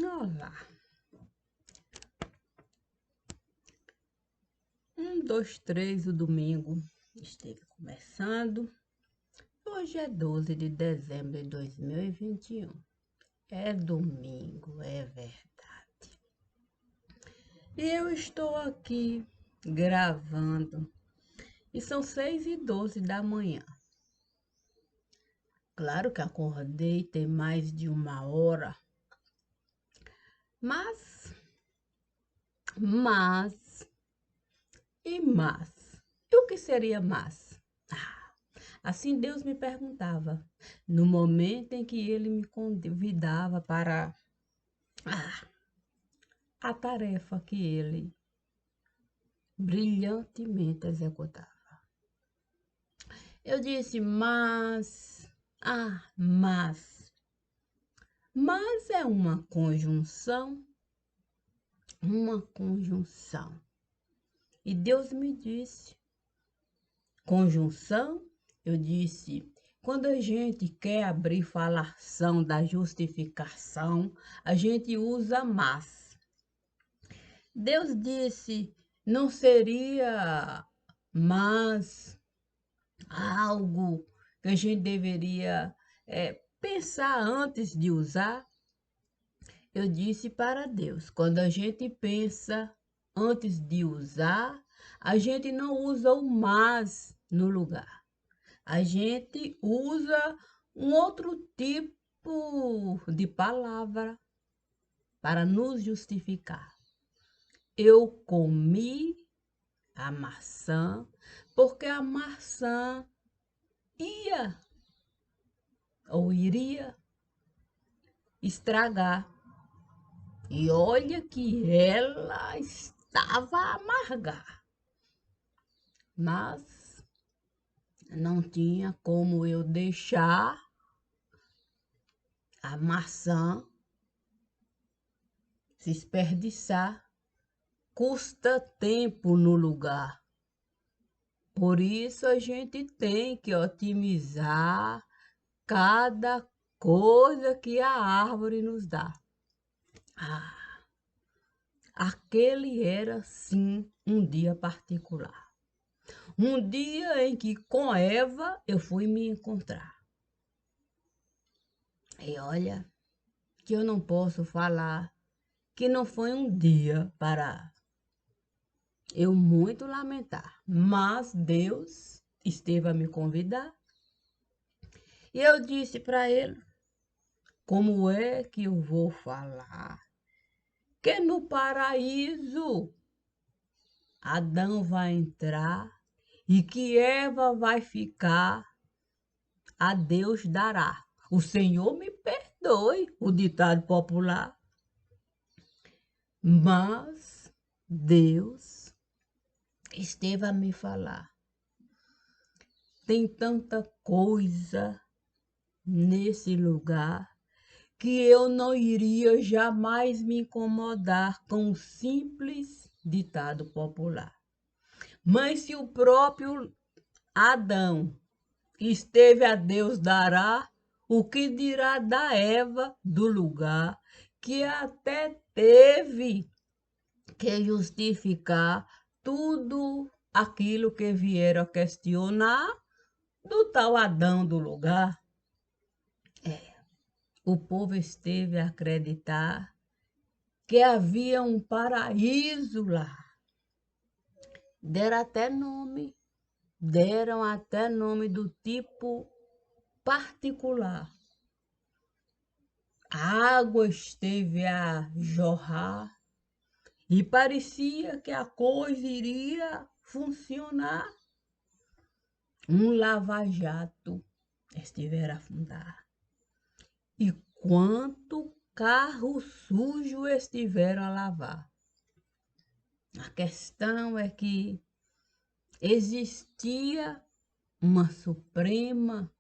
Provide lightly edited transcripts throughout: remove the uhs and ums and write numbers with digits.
Olá. 2, 3, o domingo esteve começando. Hoje é 12 de dezembro de 2021. É domingo, é verdade. E eu estou aqui gravando. E são 6h12 da manhã. Claro que acordei tem mais de 1 hora. Mas. E o que seria mas? Assim Deus me perguntava, no momento em que Ele me convidava para a tarefa que Ele brilhantemente executava. Eu disse, mas é uma conjunção. E Deus me disse, conjunção, eu disse, quando a gente quer abrir falação da justificação, a gente usa mas. Deus disse, não seria mas algo que a gente deveria pensar antes de usar? Eu disse para Deus, quando a gente pensa antes de usar, a gente não usa o mas no lugar. A gente usa um outro tipo de palavra para nos justificar. Eu comi a maçã porque a maçã iria estragar. E olha que ela estava amarga. Mas não tinha como eu deixar a maçã se desperdiçar. Custa tempo no lugar. Por isso a gente tem que otimizar cada coisa que a árvore nos dá. Aquele era sim um dia particular. Um dia em que com Eva eu fui me encontrar. E olha que eu não posso falar que não foi um dia para eu muito lamentar, mas Deus esteve a me convidar. E eu disse para ele, como é que eu vou falar que no paraíso Adão vai entrar e que Eva vai ficar, a Deus dará. O Senhor me perdoe, o ditado popular. Mas Deus esteve a me falar. Tem tanta coisa nesse lugar que eu não iria jamais me incomodar com o simples ditado popular. Mas se o próprio Adão esteve a Deus dará, o que dirá da Eva do lugar que até teve que justificar tudo aquilo que vieram a questionar do tal Adão do lugar? O povo esteve a acreditar que havia um paraíso lá. Deram até nome do tipo particular. A água esteve a jorrar e parecia que a coisa iria funcionar. Um lava-jato estivera a afundar. E quanto carro sujo estiveram a lavar. A questão é que existia uma suprema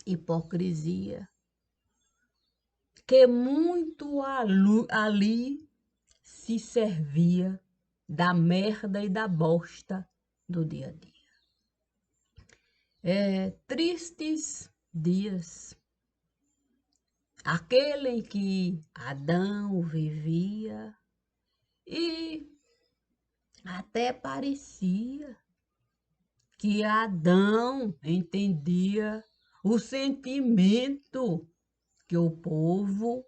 hipocrisia que muito ali se servia da merda e da bosta do dia a dia. Tristes dias. aquele em que Adão vivia, e até parecia que Adão entendia o sentimento que o povo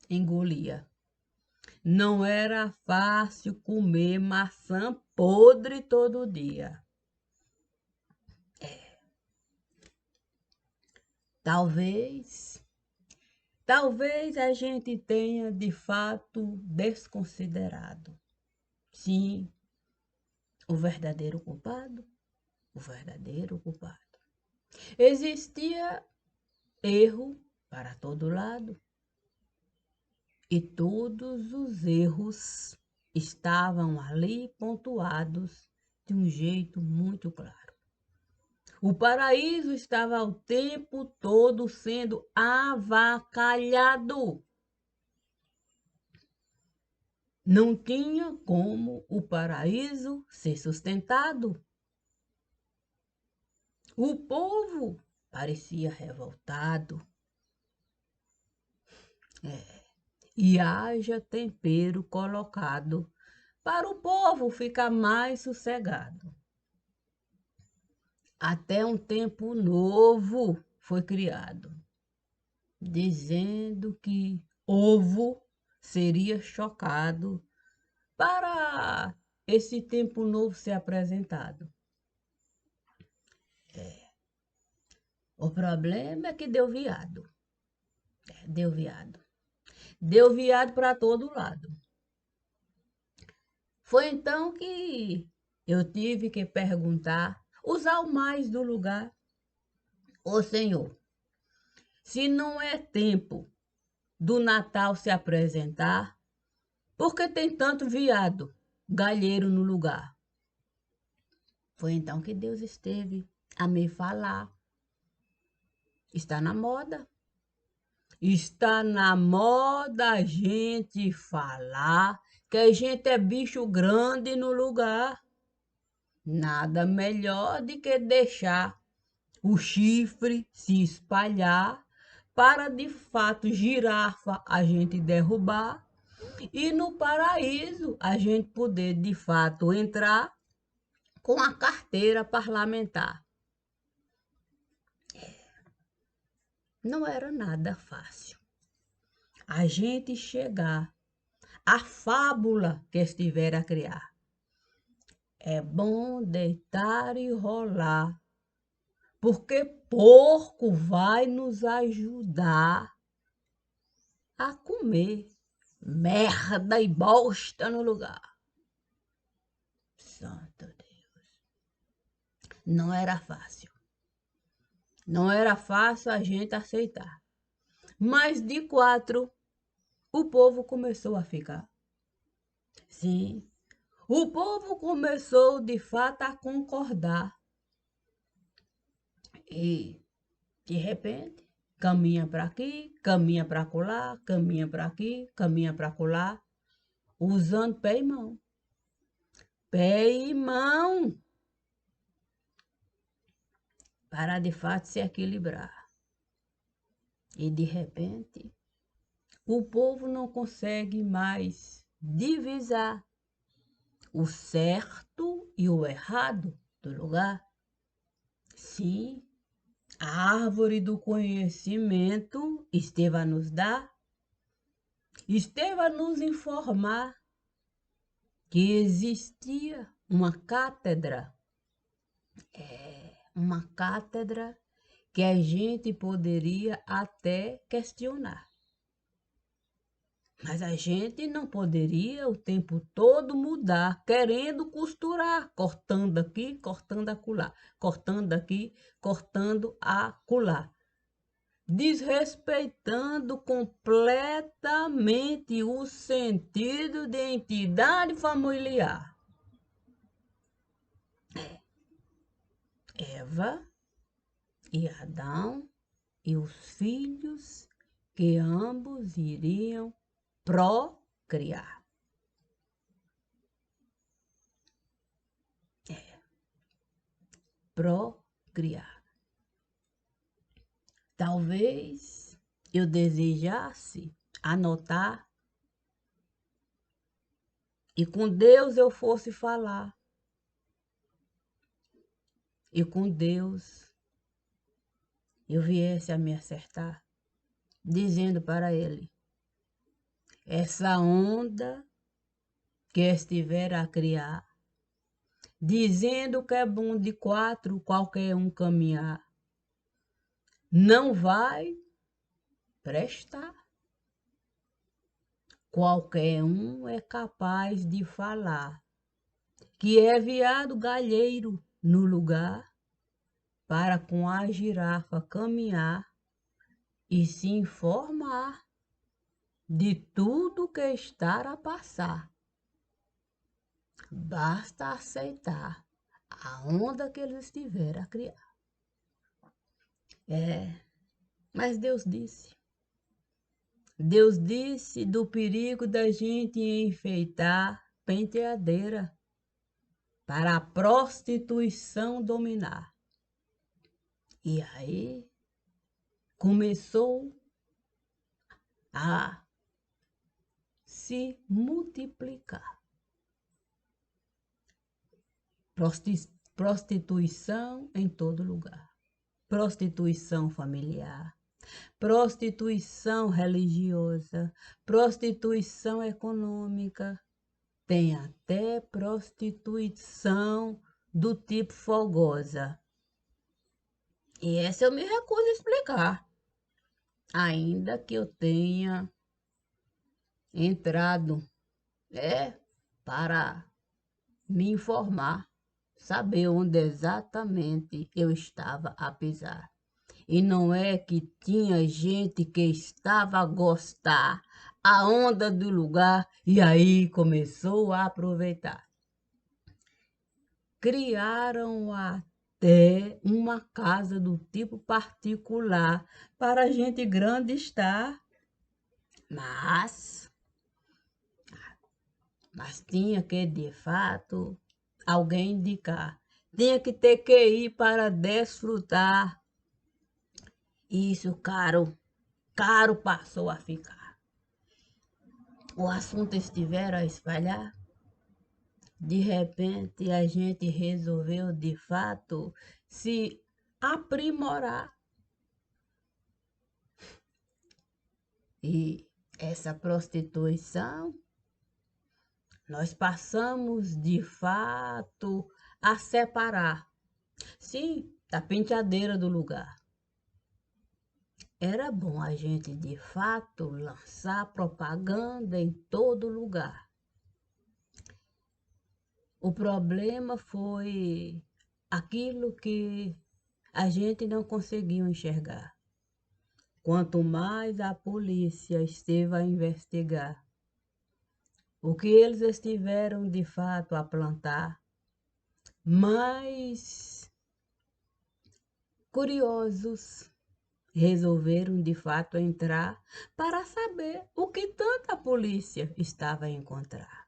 engolia. Não era fácil comer maçã podre todo dia. Talvez, talvez a gente tenha de fato desconsiderado, sim, o verdadeiro culpado, o verdadeiro culpado. Existia erro para todo lado e todos os erros estavam ali pontuados de um jeito muito claro. O paraíso estava o tempo todo sendo avacalhado. Não tinha como o paraíso ser sustentado. O povo parecia revoltado. E haja tempero colocado para o povo ficar mais sossegado. Até um tempo novo foi criado, dizendo que ovo seria chocado para esse tempo novo ser apresentado. O problema é que deu viado. Deu viado. Deu viado para todo lado. Foi então que eu tive que perguntar, usar o mais do lugar. Ô Senhor, se não é tempo do Natal se apresentar, por que tem tanto viado, galheiro no lugar? Foi então que Deus esteve a me falar. Está na moda. Está na moda a gente falar que a gente é bicho grande no lugar. Nada melhor do que deixar o chifre se espalhar para de fato girafa a gente derrubar e no paraíso a gente poder de fato entrar com a carteira parlamentar. Não era nada fácil a gente chegar à fábula que estiver a criar. É bom deitar e rolar, porque porco vai nos ajudar a comer merda e bosta no lugar. Santo Deus. Não era fácil. Não era fácil a gente aceitar. Mas de 4, o povo começou a ficar. Sim, o povo começou de fato a concordar. E, de repente, caminha para aqui, caminha para colar, caminha para aqui, caminha para colar, usando pé e mão. Pé e mão para de fato se equilibrar. E de repente, o povo não consegue mais divisar o certo e o errado do lugar. Sim, a árvore do conhecimento esteve a nos dar, esteve a nos informar que existia uma cátedra que a gente poderia até questionar. Mas a gente não poderia o tempo todo mudar, querendo costurar, cortando aqui, cortando acolá, cortando aqui, cortando acolá, desrespeitando completamente o sentido de entidade familiar. Eva e Adão e os filhos que ambos iriam procriar. Procriar. Talvez eu desejasse anotar e com Deus eu fosse falar, e com Deus eu viesse a me acertar, dizendo para ele: essa onda que estiver a criar, dizendo que é bom de 4 qualquer um caminhar, não vai prestar. Qualquer um é capaz de falar que é veado galheiro no lugar para com a girafa caminhar e se informar de tudo que está a passar. Basta aceitar a onda que eles estiverem a criar. Mas Deus disse do perigo da gente enfeitar penteadeira para a prostituição dominar. E aí começou a se multiplicar. Prostituição em todo lugar. Prostituição familiar, prostituição religiosa, prostituição econômica, tem até prostituição do tipo fogosa. E essa eu me recuso a explicar, ainda que eu tenha entrado para me informar, saber onde exatamente eu estava a pisar. E não é que tinha gente que estava a gostar a onda do lugar e aí começou a aproveitar. Criaram até uma casa do tipo particular para gente grande estar, mas tinha que, de fato, alguém indicar. Tinha que ter que ir para desfrutar. Isso caro passou a ficar. O assunto estiver a espalhar, de repente a gente resolveu, de fato, se aprimorar. E essa prostituição, nós passamos, de fato, a separar, sim, da penteadeira do lugar. Era bom a gente, de fato, lançar propaganda em todo lugar. O problema foi aquilo que a gente não conseguiu enxergar. Quanto mais a polícia esteve a investigar o que eles estiveram, de fato, a plantar, mais curiosos resolveram, de fato, entrar para saber o que tanta polícia estava a encontrar.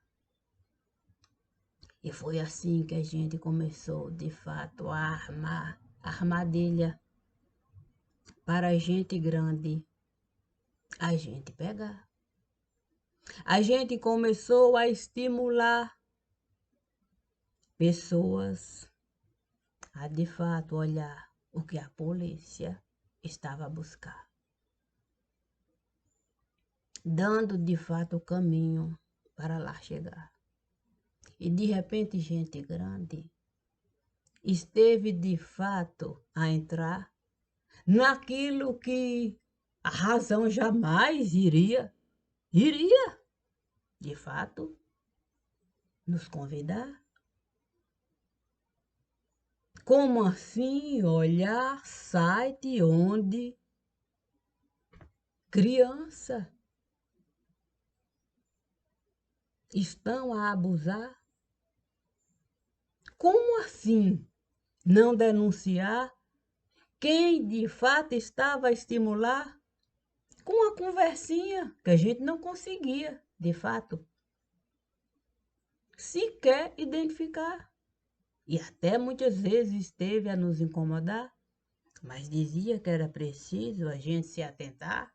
E foi assim que a gente começou, de fato, a armar armadilha para a gente grande a gente pegar. A gente começou a estimular pessoas a, de fato, olhar o que a polícia estava a buscar, dando, de fato, o caminho para lá chegar. E, de repente, gente grande esteve, de fato, a entrar naquilo que a razão jamais iria, de fato, nos convidar. Como assim olhar site onde criança estão a abusar? Como assim não denunciar quem de fato estava a estimular com a conversinha que a gente não conseguia, de fato, sequer identificar? E até muitas vezes esteve a nos incomodar, mas dizia que era preciso a gente se atentar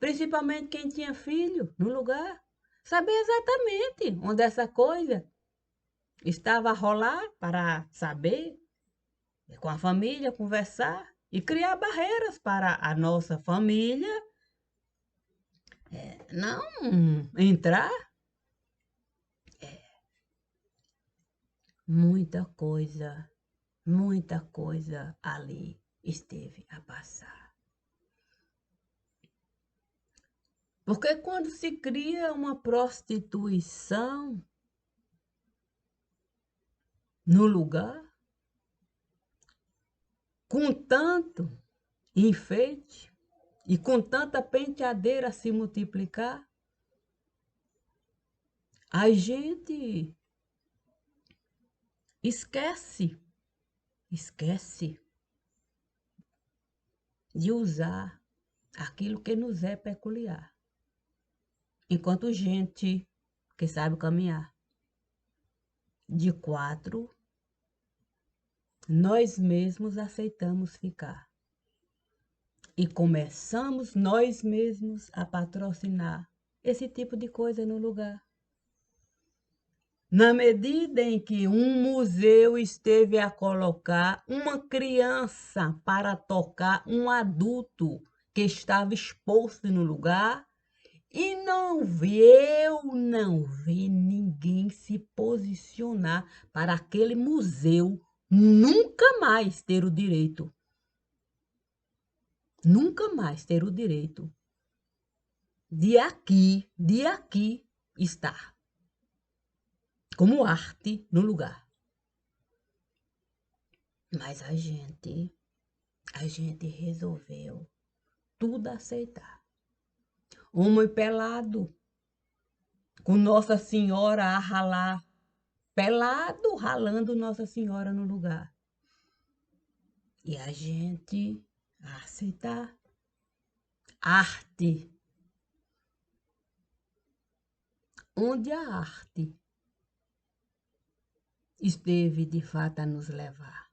principalmente quem tinha filho no lugar, saber exatamente onde essa coisa estava a rolar para saber, com a família, conversar e criar barreiras para a nossa família não entrar. Muita coisa ali esteve a passar. Porque quando se cria uma prostituição no lugar, com tanto enfeite e com tanta penteadeira a se multiplicar, a gente esquece de usar aquilo que nos é peculiar, enquanto gente que sabe caminhar. De 4, nós mesmos aceitamos ficar. E começamos nós mesmos a patrocinar esse tipo de coisa no lugar. Na medida em que um museu esteve a colocar uma criança para tocar um adulto que estava exposto no lugar, e eu não vi ninguém se posicionar para aquele museu nunca mais ter o direito de aqui estar como arte no lugar. Mas a gente resolveu tudo aceitar. Homem pelado, com Nossa Senhora a ralar, pelado ralando Nossa Senhora no lugar. E a gente a aceitar arte. Onde a arte esteve de fato a nos levar.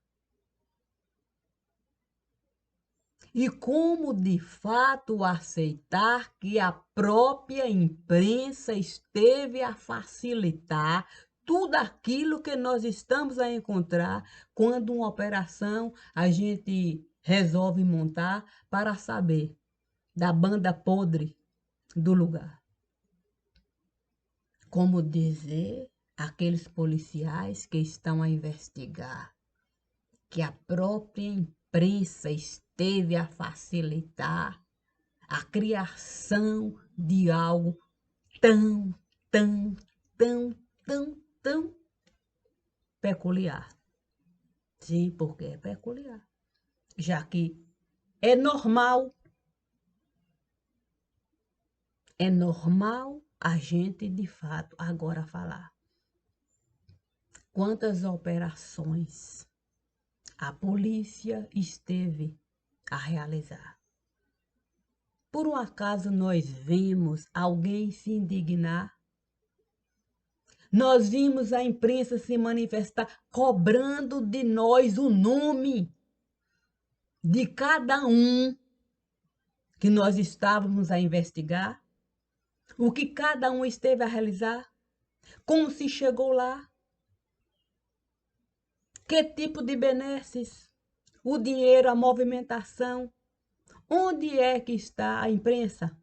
E como de fato aceitar que a própria imprensa esteve a facilitar tudo aquilo que nós estamos a encontrar quando uma operação a gente resolve montar para saber da banda podre do lugar. Como dizer aqueles policiais que estão a investigar que a própria imprensa esteve a facilitar a criação de algo tão, tão, tão, tão, tão peculiar. Sim, porque é peculiar. Já que é normal a gente, de fato, agora falar. Quantas operações a polícia esteve a realizar? Por um acaso nós vimos alguém se indignar? Nós vimos a imprensa se manifestar cobrando de nós o nome de cada um que nós estávamos a investigar? O que cada um esteve a realizar? Como se chegou lá? Que tipo de benesses? O dinheiro, a movimentação? Onde é que está a imprensa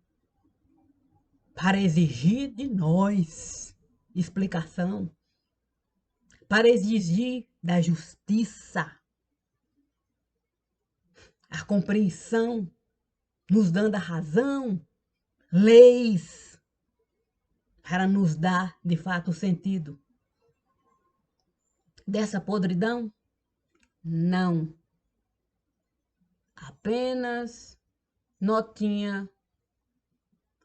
para exigir de nós explicação, para exigir da justiça a compreensão, nos dando a razão, leis para nos dar de fato o sentido dessa podridão? Não. Apenas notinha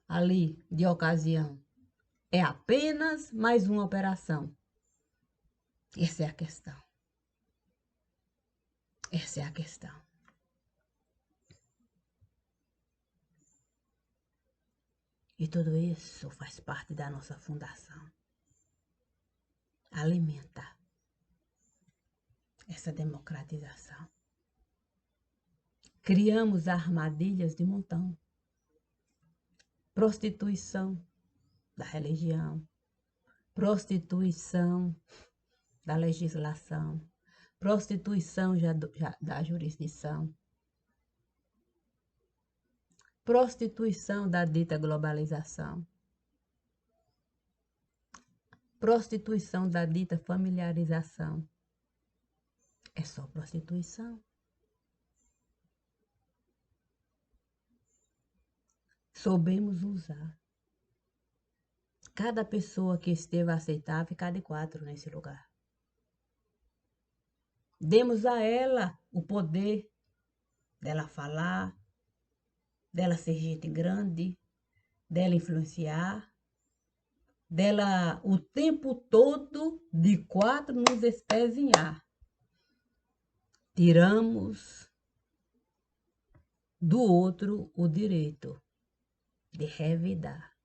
ali de ocasião. É apenas mais uma operação. Essa é a questão. Essa é a questão. E tudo isso faz parte da nossa fundação. Alimentar essa democratização. Criamos armadilhas de montão. prostituição da religião, prostituição da legislação, prostituição da jurisdição, prostituição da dita globalização, prostituição da dita familiarização. É só prostituição. Soubemos usar. Cada pessoa que esteve a aceitar ficar de 4 nesse lugar. Demos a ela o poder dela falar, dela ser gente grande, dela influenciar, dela o tempo todo de 4 nos espezinhar. Tiramos do outro o direito de revidar.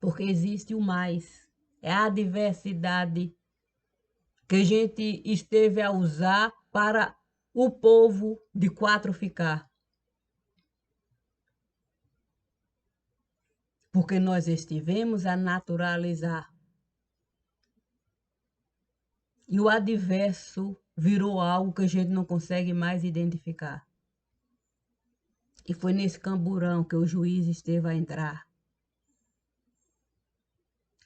Porque existe o mais, é a diversidade que a gente esteve a usar para o povo de 4 ficar. Porque nós estivemos a naturalizar. E o adverso virou algo que a gente não consegue mais identificar. E foi nesse camburão que o juiz esteve a entrar.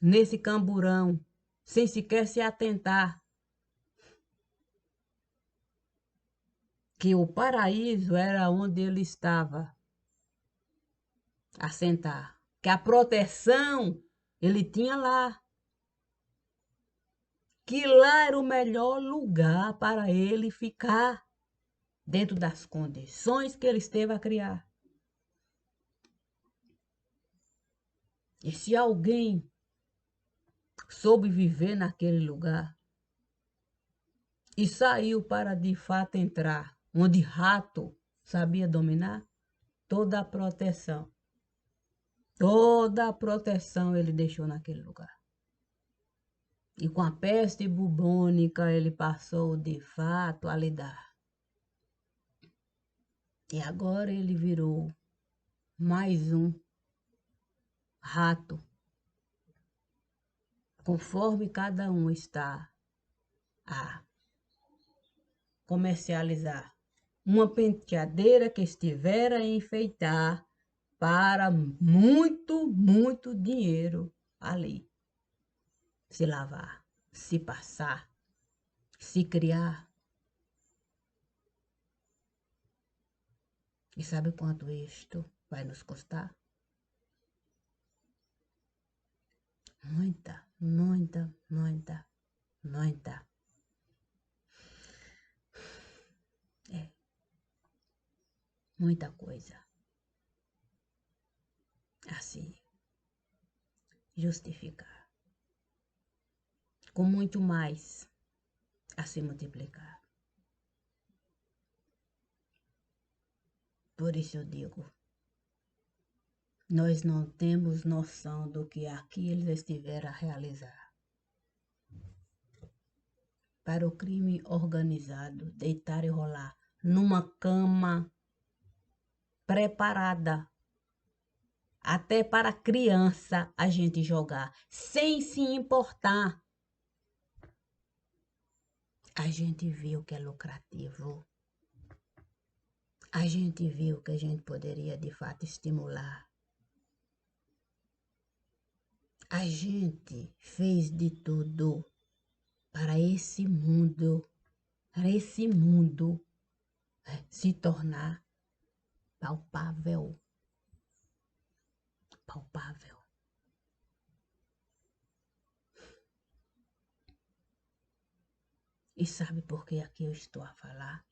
Nesse camburão, sem sequer se atentar que o paraíso era onde ele estava a sentar, que a proteção ele tinha lá, que lá era o melhor lugar para ele ficar, dentro das condições que ele esteve a criar. E se alguém soube viver naquele lugar e saiu para de fato entrar, onde rato sabia dominar, toda a proteção ele deixou naquele lugar. E com a peste bubônica ele passou de fato a lidar. E agora ele virou mais um rato, conforme cada um está a comercializar uma penteadeira que estiver a enfeitar para muito, muito dinheiro ali. Se lavar, se passar, se criar. E sabe quanto isto vai nos custar? Muita, muita, muita, muita. É. Muita coisa. Assim, justificar. Com muito mais a se multiplicar. Por isso eu digo, nós não temos noção do que aqui eles estiveram a realizar. Para o crime organizado, deitar e rolar numa cama preparada até para criança a gente jogar, sem se importar. A gente viu que é lucrativo. A gente viu que a gente poderia de fato estimular. A gente fez de tudo para esse mundo se tornar palpável. Palpável. E sabe por que aqui eu estou a falar?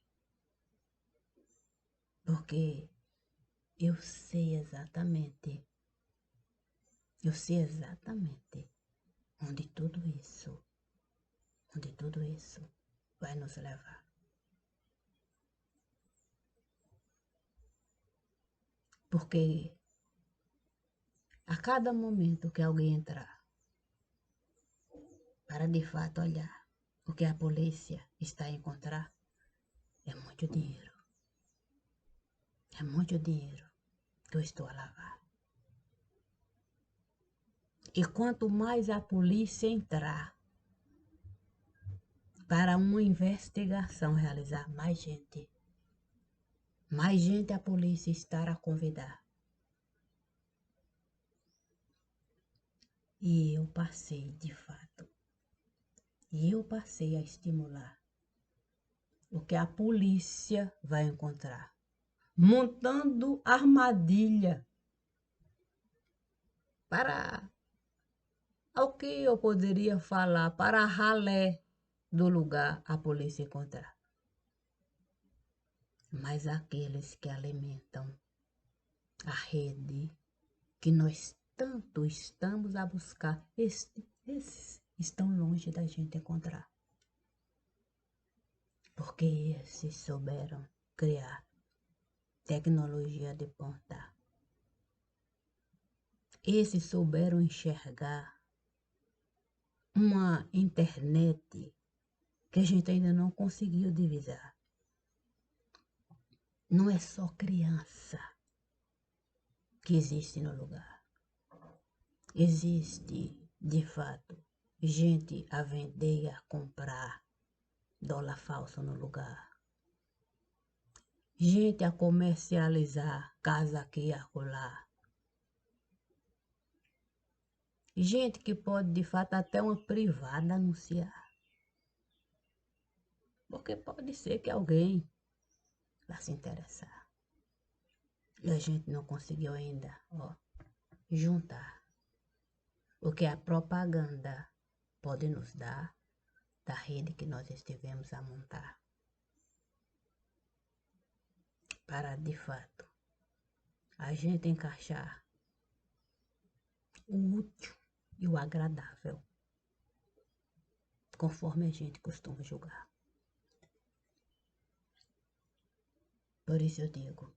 Porque eu sei exatamente onde tudo isso vai nos levar. Porque a cada momento que alguém entrar para de fato olhar o que a polícia está a encontrar, é muito dinheiro. É muito dinheiro que eu estou a lavar. E quanto mais a polícia entrar para uma investigação realizar, mais gente a polícia estará a convidar. E eu passei, de fato, a estimular o que a polícia vai encontrar, montando armadilha para o que eu poderia falar, para a ralé do lugar a polícia encontrar. Mas aqueles que alimentam a rede que nós tanto estamos a buscar, esses estão longe da gente encontrar. Porque esses souberam criar tecnologia de ponta. Esses souberam enxergar uma internet que a gente ainda não conseguiu divisar. Não é só criança que existe no lugar. Existe, de fato, gente a vender e a comprar dólar falso no lugar. Gente a comercializar casa aqui e acolá. Gente que pode, de fato, até uma privada anunciar. Porque pode ser que alguém vá se interessar. E a gente não conseguiu ainda, juntar o que a propaganda pode nos dar da rede que nós estivemos a montar. Para, de fato, a gente encaixar o útil e o agradável, conforme a gente costuma julgar. Por isso eu digo,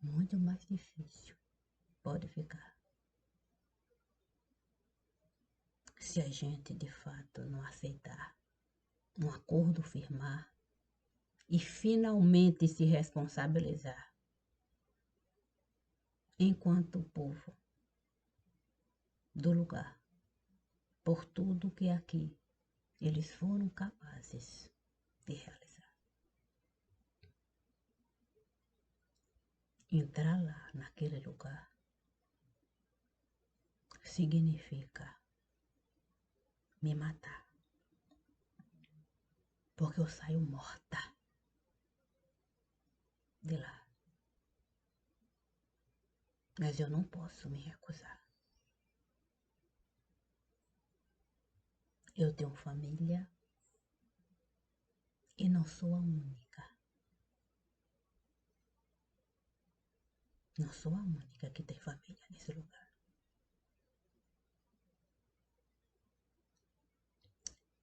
muito mais difícil pode ficar se a gente de fato não aceitar um acordo firmar e finalmente se responsabilizar enquanto povo do lugar por tudo que aqui eles foram capazes de realizar. Entrar lá naquele lugar significa me matar, porque eu saio morta de lá. Mas eu não posso me recusar. Eu tenho família e não sou a única. Não sou a única que tem família nesse lugar.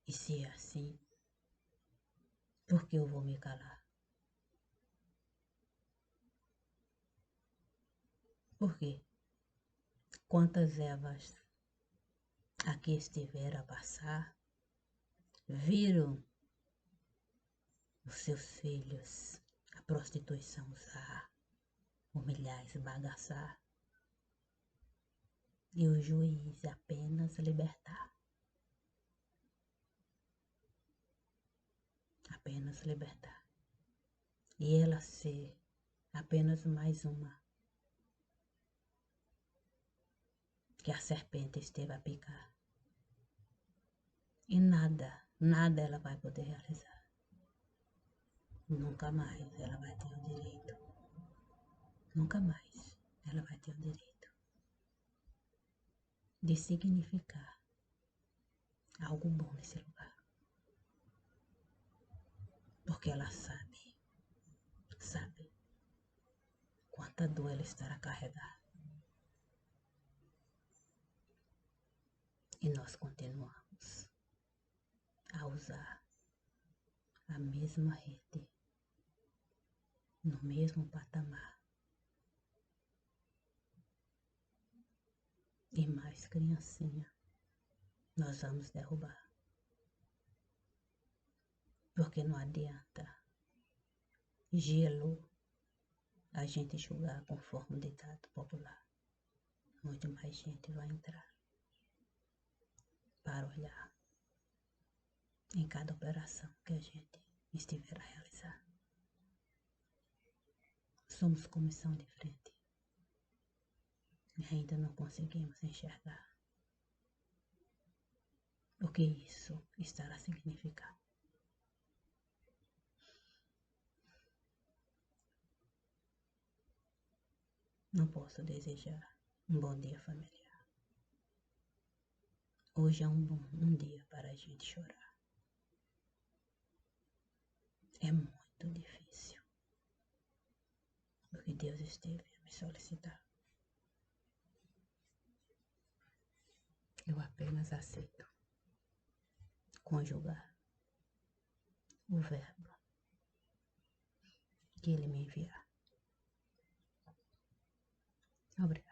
E se é assim, por que eu vou me calar? Por quê? Quantas ervas aqui estiveram a passar, viram os seus filhos a prostituição usar, humilhar, esbagaçar, e o juiz apenas libertar. Apenas libertar. E ela ser apenas mais uma que a serpente esteve a picar. E nada ela vai poder realizar. Nunca mais ela vai ter o direito. Nunca mais ela vai ter o direito de significar algo bom nesse lugar. Porque ela sabe quanta dor ela estará a carregar. E nós continuamos a usar a mesma rede, no mesmo patamar. E mais criancinha nós vamos derrubar. Porque não adianta gelo a gente julgar conforme o ditado popular. onde mais gente vai entrar para olhar em cada operação que a gente estiver a realizar. Somos comissão de frente e ainda não conseguimos enxergar o que isso estará a significar. Não posso desejar um bom dia familiar. Hoje é um dia para a gente chorar. É muito difícil o que Deus esteve a me solicitar. Eu apenas aceito conjugar o verbo que Ele me enviar. Obrigada.